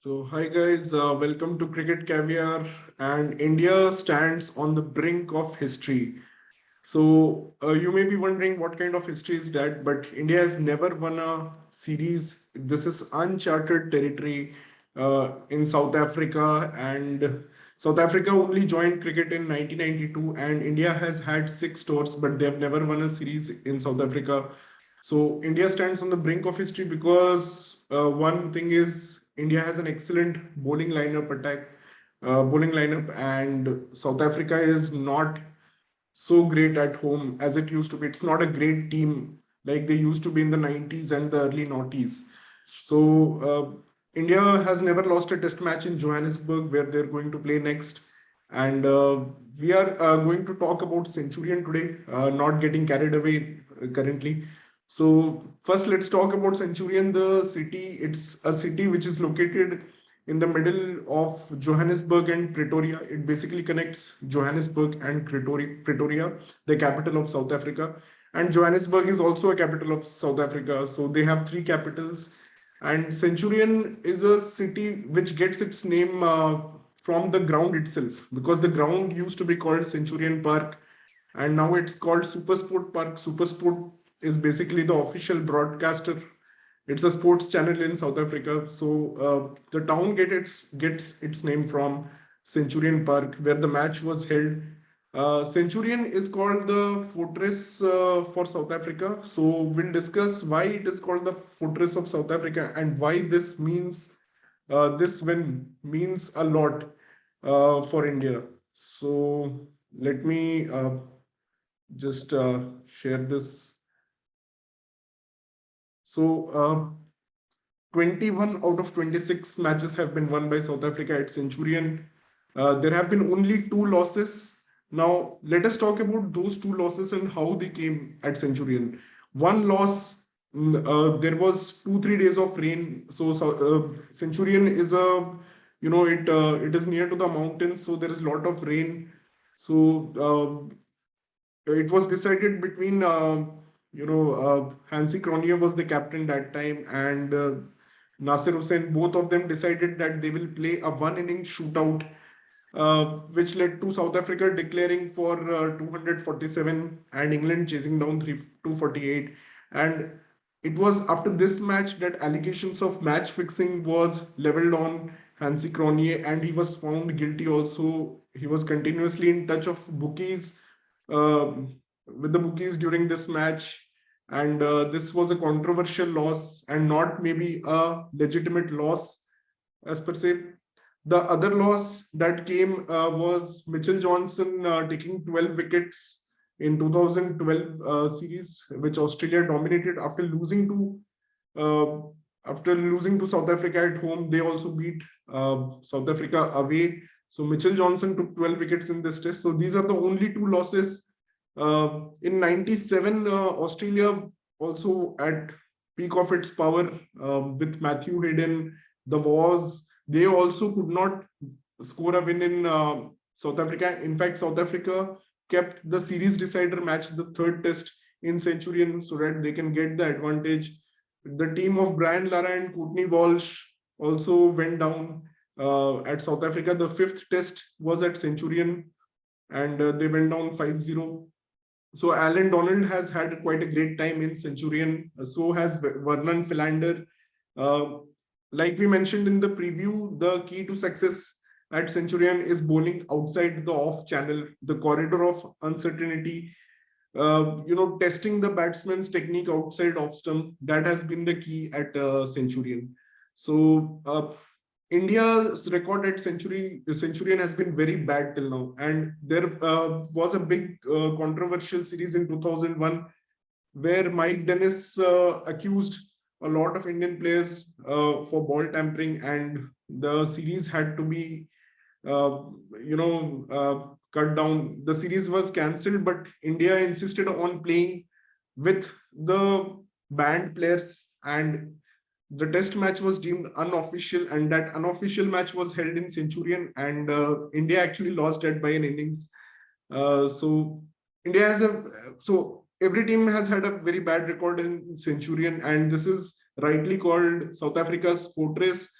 So, hi guys, welcome to Cricket Caviar. And India stands on the brink of history. So, you may be wondering what kind of history is that, but India has never won a series. This is uncharted territory in South Africa, and South Africa only joined cricket in 1992, and India has had six tours, but they have never won a series in South Africa. So India stands on the brink of history because one thing is India has an excellent bowling lineup, and South Africa is not so great at home as it used to be. It's not a great team like they used to be in the 90s and the early noughties. So India has never lost a test match in Johannesburg where they're going to play next. And we are going to talk about Centurion today, not getting carried away currently. So first, let's talk about Centurion, the city. It's a city which is located in the middle of Johannesburg and Pretoria. It basically connects Johannesburg and Pretoria, the capital of South Africa. And Johannesburg is also a capital of South Africa. So they have three capitals. And Centurion is a city which gets its name from the ground itself, because the ground used to be called Centurion Park and now it's called Supersport Park. Supersport is basically the official broadcaster. It's a sports channel in South Africa. So the town gets its name from Centurion Park, where the match was held. Centurion is called the fortress for South Africa. So we'll discuss why it is called the fortress of South Africa and why this win means a lot for India. So let me just share this. So 21 out of 26 matches have been won by South Africa at Centurion. There have been only two losses. Now, let us talk about those two losses and how they came at Centurion. One loss, there was 3 days of rain. So Centurion is it is near to the mountains, so there is a lot of rain. So it was decided between Hansi Cronje was the captain that time, and Nasser Hussain. Both of them decided that they will play a one-inning shootout, which led to South Africa declaring for 247 and England chasing down 248. And it was after this match that allegations of match fixing was leveled on Hansi Cronje, and he was found guilty also. He was continuously in touch of bookies, with the bookies during this match, and this was a controversial loss and not maybe a legitimate loss as per se. The other loss that came was Mitchell Johnson taking 12 wickets in 2012 series, which Australia dominated uh, after losing to South Africa at home. They also beat South Africa away. So Mitchell Johnson took 12 wickets in this test. So these are the only two losses. In 97, Australia also at peak of its power with Matthew Hayden, the Wars, they also could not score a win in South Africa. In fact, South Africa kept the series decider match, the third test, in Centurion so that they can get the advantage. The team of Brian Lara and Courtney Walsh also went down at South Africa. The fifth test was at Centurion, and they went down 5-0. So Alan Donald has had quite a great time in Centurion. So has Vernon Philander. Uh, like we mentioned in the preview, the key to success at Centurion is bowling outside the off channel, the corridor of uncertainty. Testing the batsman's technique outside off stump. That has been the key at Centurion. So India's record at Centurion has been very bad till now, and there was a big controversial series in 2001 where Mike Dennis accused a lot of Indian players for ball tampering, and the series had to be, uh, cut down. The series was cancelled, but India insisted on playing with the banned players, and the test match was deemed unofficial, and that unofficial match was held in Centurion, and India actually lost it by an innings. So India has a so every team has had a very bad record in Centurion, and this is rightly called South Africa's fortress.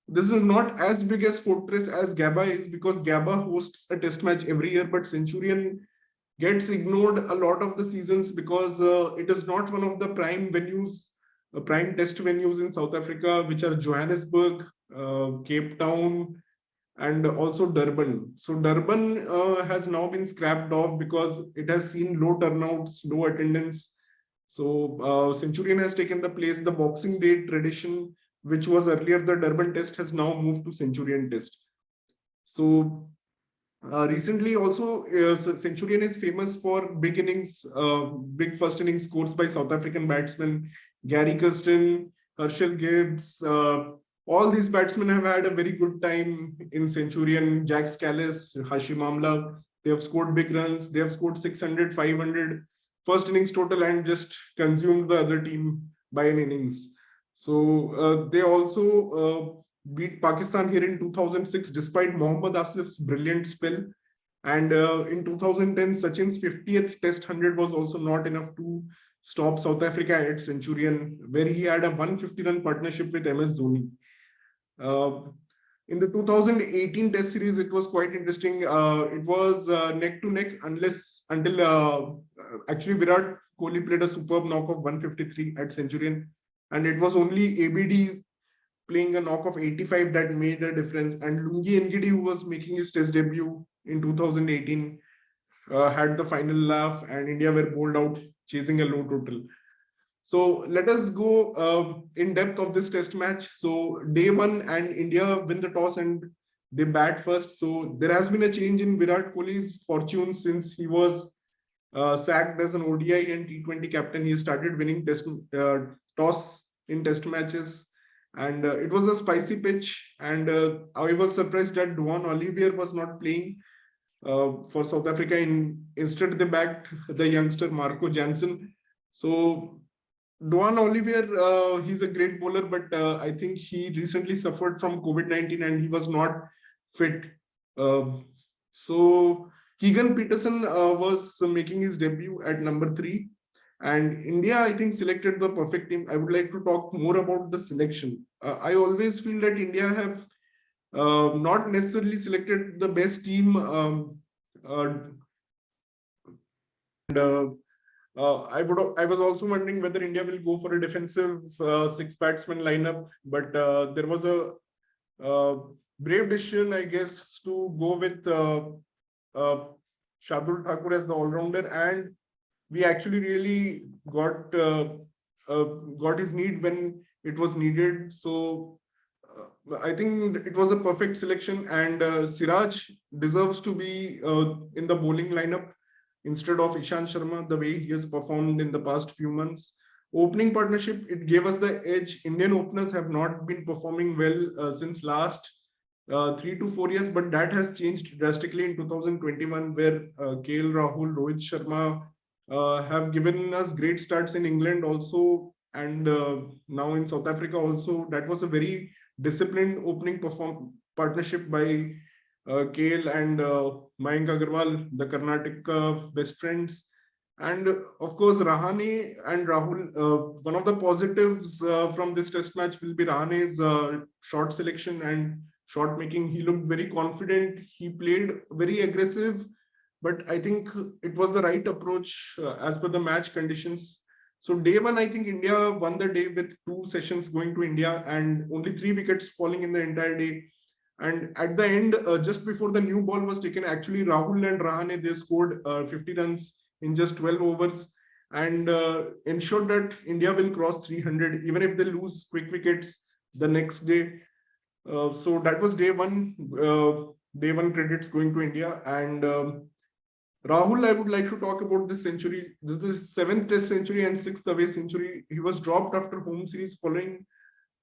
This is not as big as fortress as Gabba is, because Gabba hosts a test match every year, but Centurion gets ignored a lot of the seasons because it is not one of the prime venues, prime test venues in South Africa, which are Johannesburg, Cape Town, and also Durban. So Durban has now been scrapped off because it has seen low turnouts, low attendance. So Centurion has taken the place. The Boxing Day tradition, which was earlier the Durban Test, has now moved to Centurion Test. So recently, also, Centurion is famous for big innings, big first innings scores by South African batsmen. Gary Kirsten, Herschel Gibbs, all these batsmen have had a very good time in Centurion. Jack Scalise, Hashim Amla, they have scored big runs. They have scored 600, 500 first innings total and just consumed the other team by an innings. So they also beat Pakistan here in 2006 despite Mohammad Asif's brilliant spell. And in 2010, Sachin's 50th Test 100 was also not enough to stop South Africa at Centurion, where he had a 150 run partnership with MS Dhoni. Uh, in the 2018 Test series, it was quite interesting. It was neck to neck until actually Virat Kohli played a superb knock of 153 at Centurion, and it was only ABD playing a knock of 85 that made a difference. And Lungi Ngidi, who was making his Test debut in 2018, had the final laugh, and India were bowled out, chasing a low total. So let us go in depth of this test match. So day one, and India win the toss and they bat first. So there has been a change in Virat Kohli's fortunes since he was sacked as an ODI and T20 captain. He started winning toss in test matches, and it was a spicy pitch. And I was surprised that Duan Olivier was not playing for South Africa. Instead, they backed the youngster Marco Jansen. So Duan Olivier, he's a great bowler, but I think he recently suffered from COVID-19 and he was not fit. So Keegan Peterson was making his debut at number 3. And India, I think, selected the perfect team. I would like to talk more about the selection. I always feel that India have not necessarily selected the best team. And I was also wondering whether India will go for a defensive 6 batsman lineup, but there was a brave decision, I guess, to go with uh, Shardul Thakur as the all-rounder, and we actually really got his need when it was needed. So I think it was a perfect selection, and Siraj deserves to be in the bowling lineup instead of Ishant Sharma, the way he has performed in the past few months. Opening partnership, it gave us the edge. Indian openers have not been performing well since last 3 to 4 years, but that has changed drastically in 2021, where KL Rahul, Rohit Sharma have given us great starts in England also, and now in South Africa also. That was a very disciplined opening partnership by KL and Mayank Agarwal, the Karnataka best friends. And of course, Rahane and Rahul. One of the positives from this test match will be Rahane's shot selection and shot making. He looked very confident. He played very aggressive, but I think it was the right approach as per the match conditions. So day one, I think India won the day with 2 sessions going to India and only 3 wickets falling in the entire day. And at the end, just before the new ball was taken, actually Rahul and Rahane, they scored 50 runs in just 12 overs and ensured that India will cross 300 even if they lose quick wickets the next day. So that was day one. Day one credits going to India. And Rahul, I would like to talk about this century. This is the 7th Test century and 6th away century. He was dropped after home series following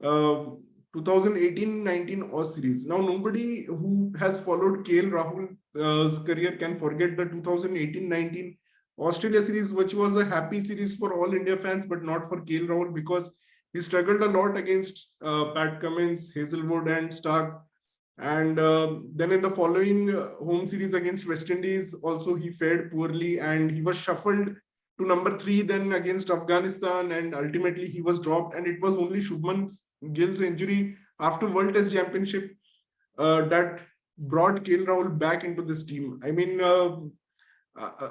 2018-19 Oz series. Now, nobody who has followed KL Rahul's career can forget the 2018-19 Australia series, which was a happy series for all India fans, but not for KL Rahul because he struggled a lot against Pat Cummins, Hazelwood, and Stark. And then in the following home series against West Indies, also he fared poorly and he was shuffled to number 3 then against Afghanistan, and ultimately he was dropped. And it was only Shubman Gill's injury after World Test Championship that brought KL Rahul back into this team. I mean,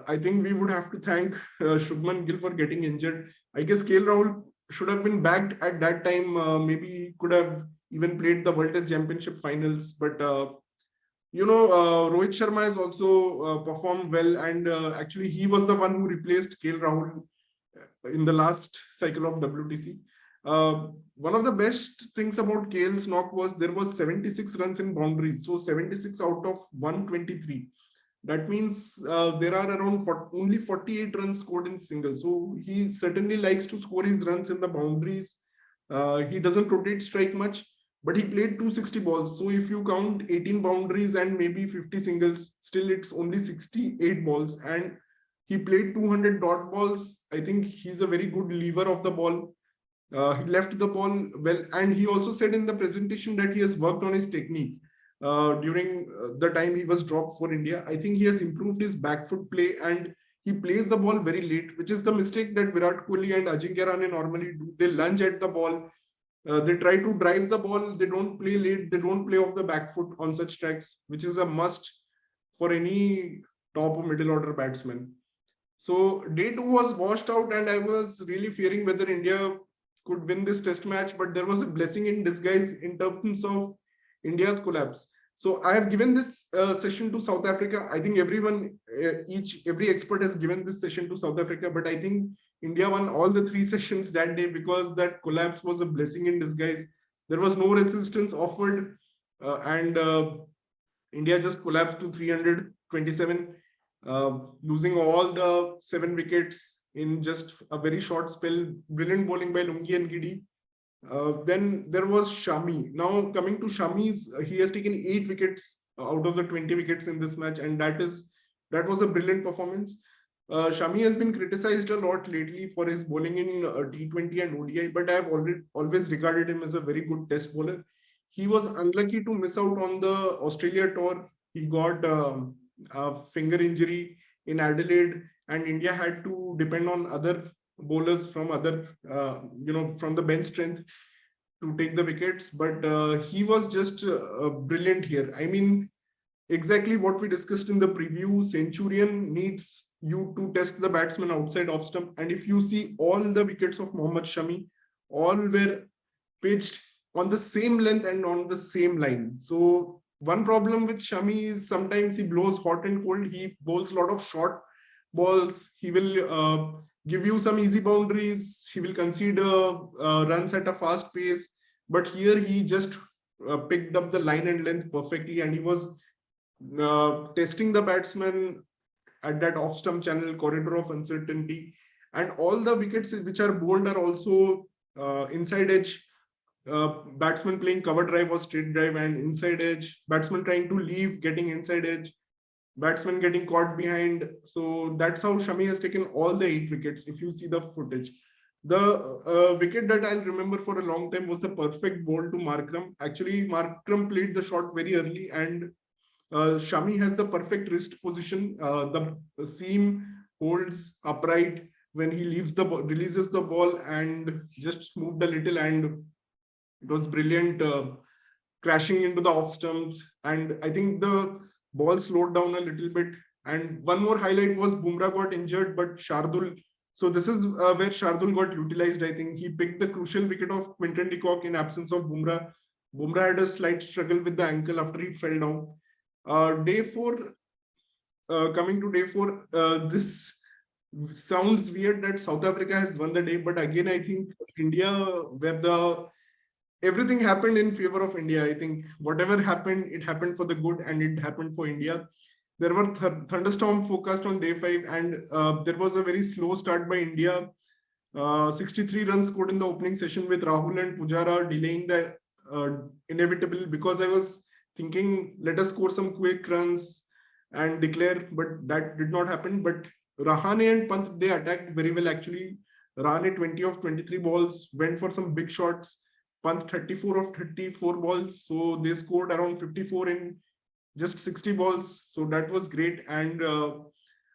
I think we would have to thank Shubman Gill for getting injured. I guess KL Rahul should have been backed at that time. Maybe could have even played the World Test Championship finals. But Rohit Sharma has also performed well, and actually he was the one who replaced KL Rahul in the last cycle of WTC. One of the best things about KL's knock was there was 76 runs in boundaries, so 76 out of 123. That means there are around only 48 runs scored in singles. So he certainly likes to score his runs in the boundaries. He doesn't rotate strike much, but he played 260 balls. So if you count 18 boundaries and maybe 50 singles, still it's only 68 balls. And he played 200 dot balls. I think he's a very good lever of the ball. He left the ball well, and he also said in the presentation that he has worked on his technique during the time he was dropped for India. I think he has improved his back foot play, and he plays the ball very late, which is the mistake that Virat Kohli and Ajinkya Rahane normally do. They lunge at the ball, they try to drive the ball, they don't play late, they don't play off the back foot on such tracks, which is a must for any top or middle order batsman. So day two was washed out, and I was really fearing whether India could win this test match, but there was a blessing in disguise in terms of India's collapse. So I have given this session to South Africa. I think every expert has given this session to South Africa, but I think India won all the three sessions that day because that collapse was a blessing in disguise. There was no resistance offered, and India just collapsed to 327, losing all the 7 wickets in just a very short spell. Brilliant bowling by Lungi and Giddy. Then there was Shami. Now coming to Shami's, he has taken 8 wickets out of the 20 wickets in this match, and that was a brilliant performance. Shami has been criticized a lot lately for his bowling in T20 and ODI, but I have always regarded him as a very good test bowler. He was unlucky to miss out on the Australia tour. He got a finger injury in Adelaide, and India had to depend on other bowlers from from the bench strength to take the wickets. But he was just brilliant here. I mean, exactly what we discussed in the preview. Centurion needs you to test the batsman outside off stump, and if you see all the wickets of Mohammad Shami, all were pitched on the same length and on the same line. So one problem with Shami is sometimes he blows hot and cold. He bowls a lot of short balls. He will give you some easy boundaries. He will concede runs at a fast pace. But here he just picked up the line and length perfectly, and he was testing the batsman at that off stump channel, corridor of uncertainty. And all the wickets which are bowled are also inside edge. Batsman playing cover drive or straight drive, and inside edge. Batsman trying to leave, getting inside edge. Batsman getting caught behind. So that's how Shami has taken all the 8 wickets. If you see the footage, the wicket that I'll remember for a long time was the perfect ball to Markram. Actually, Markram played the shot very early, and Shami has the perfect wrist position. The seam holds upright when he releases the ball, and just moved a little, and it was brilliant, crashing into the off stumps. And I think the ball slowed down a little bit. And one more highlight was Bumrah got injured, but Shardul. So this is where Shardul got utilized. I think he picked the crucial wicket of Quinton de Kock in absence of Bumrah. Bumrah had a slight struggle with the ankle after he fell down. Day four, coming to day four, this sounds weird that South Africa has won the day, but again, I think India, where everything happened in favor of India. I think whatever happened, it happened for the good, and it happened for India. There were thunderstorm forecast on day 5, and there was a very slow start by India. 63 runs scored in the opening session with Rahul and Pujara delaying the inevitable, because I was thinking, let us score some quick runs and declare, but that did not happen. But Rahane and Pant, they attacked very well actually. Rahane 20 of 23 balls, went for some big shots. Pant 34 of 34 balls. So they scored around 54 in just 60 balls. So that was great. And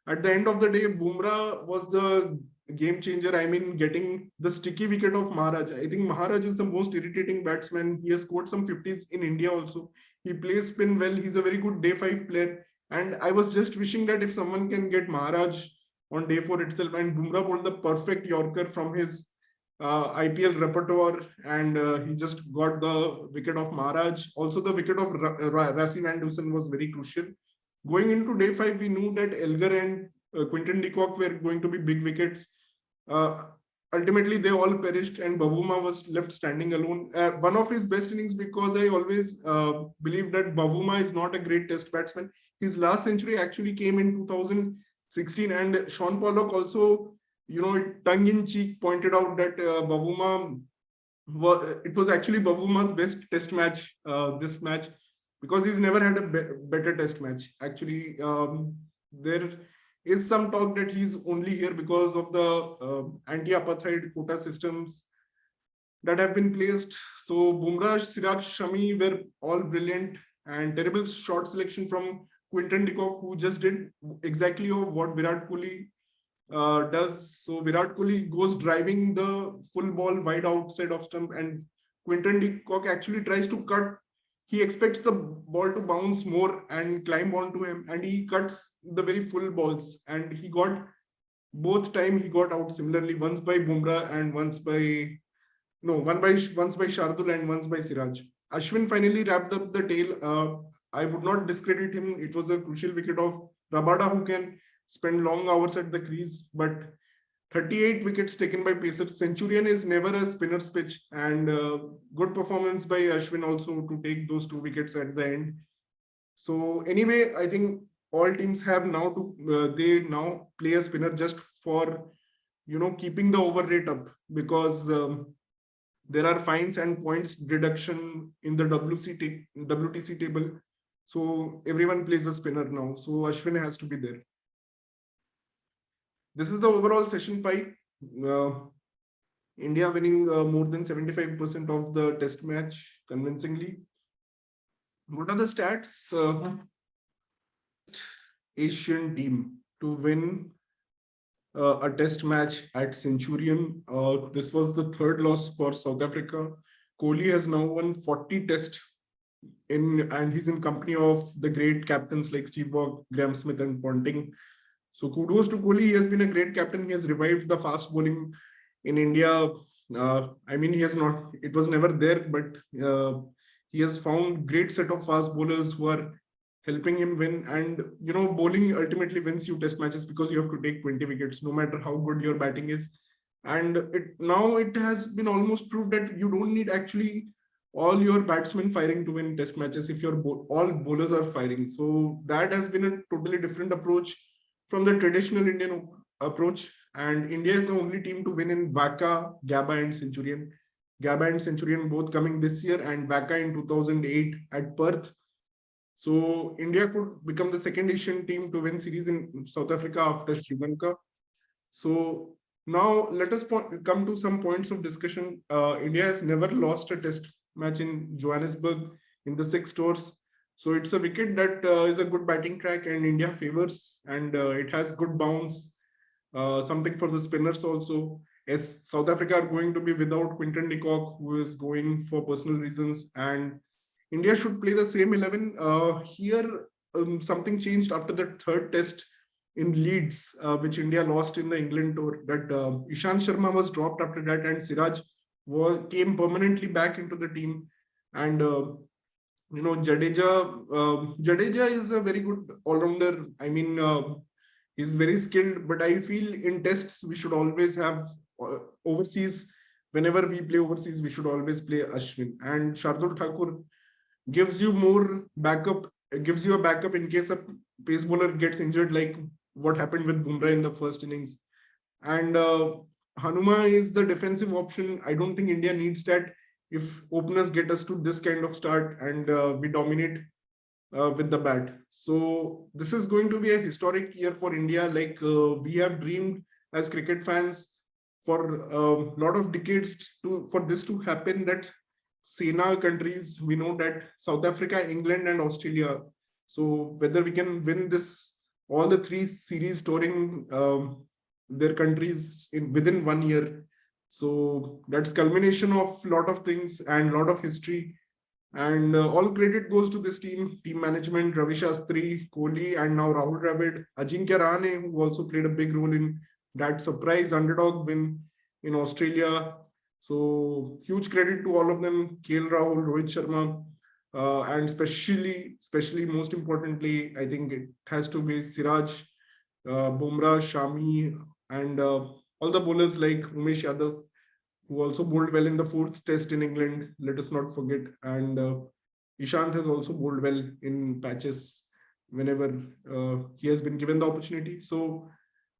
at the end of the day, Bumrah was the game changer. I mean, getting the sticky wicket of Maharaj. I think Maharaj is the most irritating batsman. He has scored some 50s in India also. He plays spin well. He's a very good day 5 player. And I was just wishing that if someone can get Maharaj on day 4 itself, and Bumrah bowled the perfect Yorker from his IPL repertoire, and he just got the wicket of Maharaj. Also, the wicket of Rassi Van Dusen was very crucial. Going into day 5, we knew that Elgar and Quinton de Kock were going to be big wickets. Uh, Ultimately, they all perished, and Bavuma was left standing alone. One of his best innings, because I always believe that Bavuma is not a great test batsman. His last century actually came in 2016, and Sean Pollock also, tongue in cheek pointed out that Bavuma it was actually Bavuma's best test match, this match, because he's never had a better test match. Actually, there is some talk that he's only here because of the anti-apartheid quota systems that have been placed. So Bumrah, Siraj, Shami were all brilliant, and terrible shot selection from Quinton de Kock, who just did exactly of what Virat Kohli does. So Virat Kohli goes driving the full ball wide outside of stump, and Quinton de Kock actually tries to cut. He expects the ball to bounce more and climb onto him, and he cuts the very full balls. And he got both time he got out similarly, once by Bumrah and once by no one by once by Shardul and once by Siraj. Ashwin finally wrapped up the tail. I would not discredit him. It was a crucial wicket of Rabada, who can spend long hours at the crease, but 38 wickets taken by pacers. Centurion is never a spinner's pitch, and good performance by Ashwin also to take those 2 wickets at the end. So anyway, I think all teams have now to they now play a spinner just for keeping the over rate up, because there are fines and points deduction in the WTC table. So everyone plays the spinner now. So Ashwin has to be there. This is the overall session pie. Uh, India winning more than 75% of the test match convincingly. What are the stats? Asian team to win a test match at Centurion. This was the 3rd loss for South Africa. Kohli has now won 40 tests and he's in company of the great captains like Steve Waugh, Graham Smith, and Ponting. So kudos to Kohli. He has been a great captain. He has revived the fast bowling in India. I mean, he has not. It was never there, but he has found great set of fast bowlers who are helping him win. And bowling ultimately wins you test matches, because you have to take 20 wickets, no matter how good your batting is. And it has been almost proved that you don't need actually all your batsmen firing to win test matches if your all bowlers are firing. So that has been a totally different approach from the traditional Indian approach. And India is the only team to win in WACA, GABA, and Centurion. GABA and Centurion both coming this year, and WACA in 2008 at Perth. So India could become the second Asian team to win series in South Africa after Sri Lanka. So now let us come to some points of discussion. India has never lost a test match in Johannesburg in the 6 tours. So it's a wicket that is a good batting track, and India favors, and it has good bounce, something for the spinners also. As South Africa are going to be without Quinton de Kock, who is going for personal reasons, and India should play the same 11. Here, something changed after the 3rd test in Leeds, which India lost in the England tour. That Ishant Sharma was dropped after that, and Siraj came permanently back into the team. And Jadeja is a very good all-rounder. I mean, he's very skilled, but I feel in tests we should always have overseas. Whenever we play overseas, we should always play Ashwin. And Shardul Thakur gives you more backup, gives you a backup in case a pace bowler gets injured, like what happened with Bumrah in the first innings. And Hanuma is the defensive option. I don't think India needs that if openers get us to this kind of start and we dominate with the bat. So this is going to be a historic year for India. Like we have dreamed as cricket fans for a lot of decades for this to happen, that Sena countries, we know that South Africa, England, and Australia. So whether we can win this, all the 3 series touring their countries in within 1 year. So that's culmination of lot of things and lot of history. And all credit goes to this team management, Ravi Shastri, Kohli, and now Rahul Dravid, Ajinkya Rahane, who also played a big role in that surprise underdog win in Australia. So huge credit to all of them, KL Rahul, Rohit Sharma, and especially most importantly, I think it has to be Siraj, Bumrah, Shami, and all the bowlers like Umesh Yadav, who also bowled well in the fourth test in England. Let us not forget. And Ishant has also bowled well in patches whenever he has been given the opportunity. So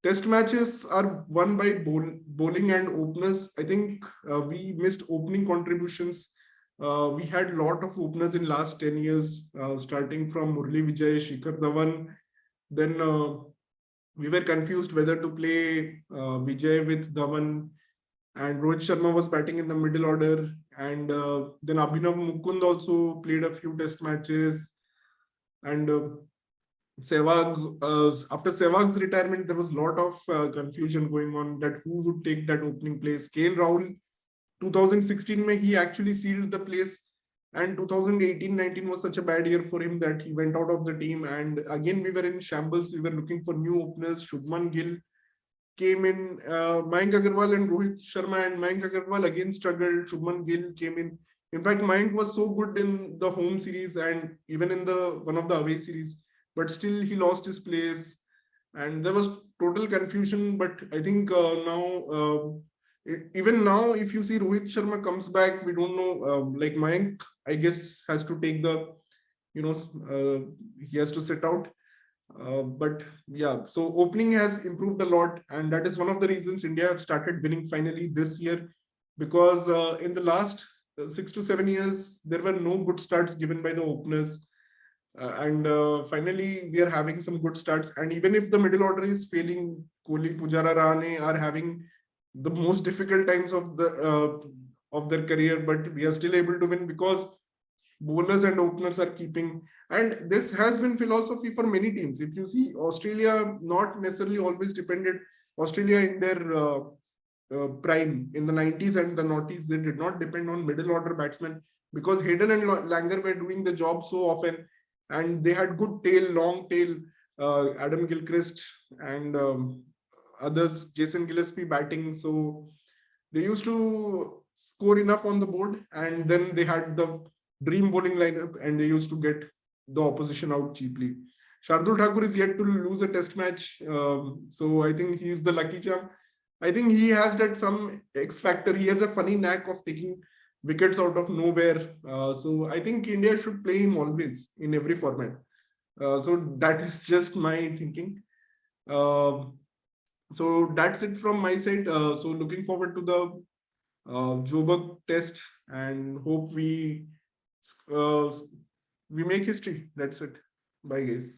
test matches are won by bowling and openers. I think we missed opening contributions. We had a lot of openers in last 10 years, starting from Murli Vijay, Shikhar Dhawan. Then we were confused whether to play Vijay with Dhawan, and Rohit Sharma was batting in the middle order. And then Abhinav Mukund also played a few test matches. And Sehwag, after Sehwag's retirement, there was a lot of confusion going on that who would take that opening place. KL Rahul, 2016 mein he actually sealed the place, and 2018-19 was such a bad year for him that he went out of the team. And again, we were in shambles. We were looking for new openers. Shubman Gill came in, Mayank Agarwal and Rohit Sharma, and Mayank Agarwal again struggled. Shubman Gill came in. In fact, Mayank was so good in the home series and even in the one of the away series, but still he lost his place, and there was total confusion. But I think even now, if you see Rohit Sharma comes back, we don't know. Like Mayank, I guess has to take the, you know, he has to sit out. But yeah, so opening has improved a lot, and that is one of the reasons India have started winning finally this year. Because in the last 6 to 7 years, there were no good starts given by the openers, and finally we are having some good starts. And even if the middle order is failing, Kohli, Pujara, Rahane are having the most difficult times of their career, but we are still able to win because bowlers and openers are keeping. And this has been philosophy for many teams. If you see Australia, not necessarily always depended. Australia in their prime in the 90s and the noughties, they did not depend on middle order batsmen because Hayden and Langer were doing the job so often, and they had good tail, long tail. Adam Gilchrist and others, Jason Gillespie batting. So they used to score enough on the board, and then they had the dream bowling lineup, and they used to get the opposition out cheaply. Shardul Thakur is yet to lose a test match, so I think he's the lucky charm. I think he has that some X factor. He has a funny knack of taking wickets out of nowhere. So I think India should play him always in every format. So that is just my thinking. Uh, so that's it from my side. So looking forward to the Joburg test, and hope uh, we make history. That's it. Bye, guys.